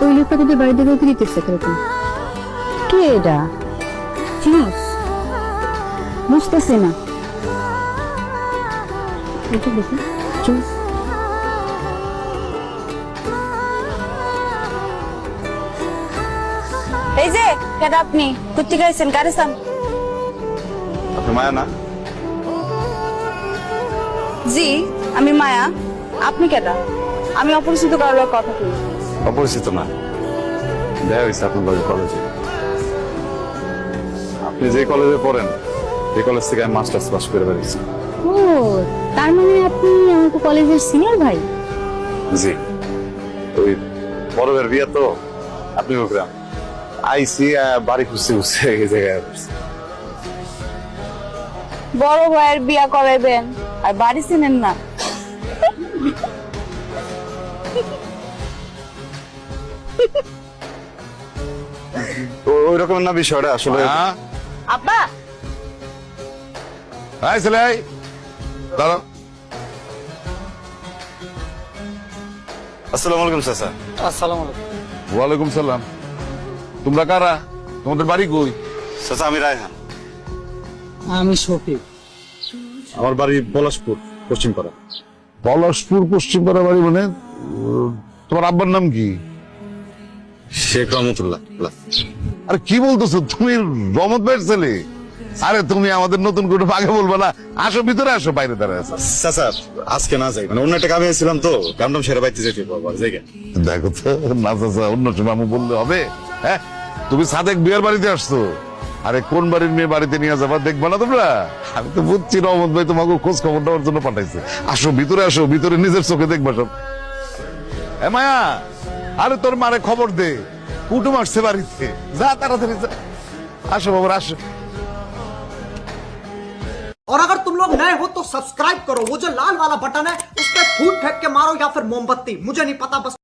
ওই লোকটা তোদের বাড়িতে কাউকে দিতেছে কিরকম? কে এটা চিনিস? বুঝতেছি না। এটা দেখি চুপ। এই যে কেডা আপনি কোথেকে আইছেন গাড়িসান? আপনি মায়া না? জি আমি মায়া। আপনি কেডা? আমি অপরিচিত কারোর কথা কই। অপরিচিত না, দেখা হয়েছে আপনার বাড়ির কলেজে। আপনি যে কলেজে পড়েন এই কলেজ থেকে আমি মাস্টার্স পাস করে বেরিয়েছি। ও, তার মানে আপনি আমাকে কলেজের সিনিয়র ভাই? জি, ওই বড়বের বিয়ে তো আপনি গ্রাম আইসি বাড়ি খুঁজতে খুঁজতে এই জায়গায় আসছি। বড় ভাইয়ের বিয়া করাইবেন আর বাড়ি চিনেন না? ওই রকম না বিষয়টা আসলে। আব্বা হাই সেলাই দাঁড়াও। আসসালামু আলাইকুম চাচা। ওয়ালাইকুম সালাম। তোমরা কারা? তোমাদের বাড়ি কই? চাচা আমি রায়হান। আমি শফিক। আমার বাড়ি পলাশপুর পশ্চিমপাড়া। পলাশপুর পশ্চিমপাড়া বাড়ি মানে? তোমার আব্বার নাম কি? শেখ রহমতুল্লাহ। আরে কি বলতেছো তুমি? রহমত ভাইয়ের ছেলে? আরে তুমি আমাদের নতুন করে আগে বলবা না? আসো ভিতরে আসো, বাইরে দাঁড়ায় আছো। চাচা আজকে না যাই, মানে অন্য একটা কামে ছিলাম তো, কামটাম সেরে বাইতে যেতে পারবো জায়গা। দেখো তো, না চাচা অন্য সময় আমি বললে হবে? হ্যাঁ, তুমি সাদেক বিয়ের বাড়িতে আসছো, আরে কোন বাড়ির মেয়ে বাড়িতে নিয়ে যাবা দেখবা না তোমরা? আমি তো বুঝছি রহমত ভাই তোমাকে খোঁজ খবর দেওয়ার জন্য পাঠাইছে। আসো ভিতরে আসো, ভিতরে নিজের চোখে দেখবা সব। এ মায়া, আরে তোর মারে খবর দে, কুটুম আসছে বাড়িতে, যা তাড়াতাড়ি যা। আসো বাবা আসো। और अगर तुम लोग नए हो तो सब्सक्राइब करो, वो जो लाल वाला बटन है उस पर फूट फेंक के मारो या फिर मोमबत्ती, मुझे नहीं पता, बस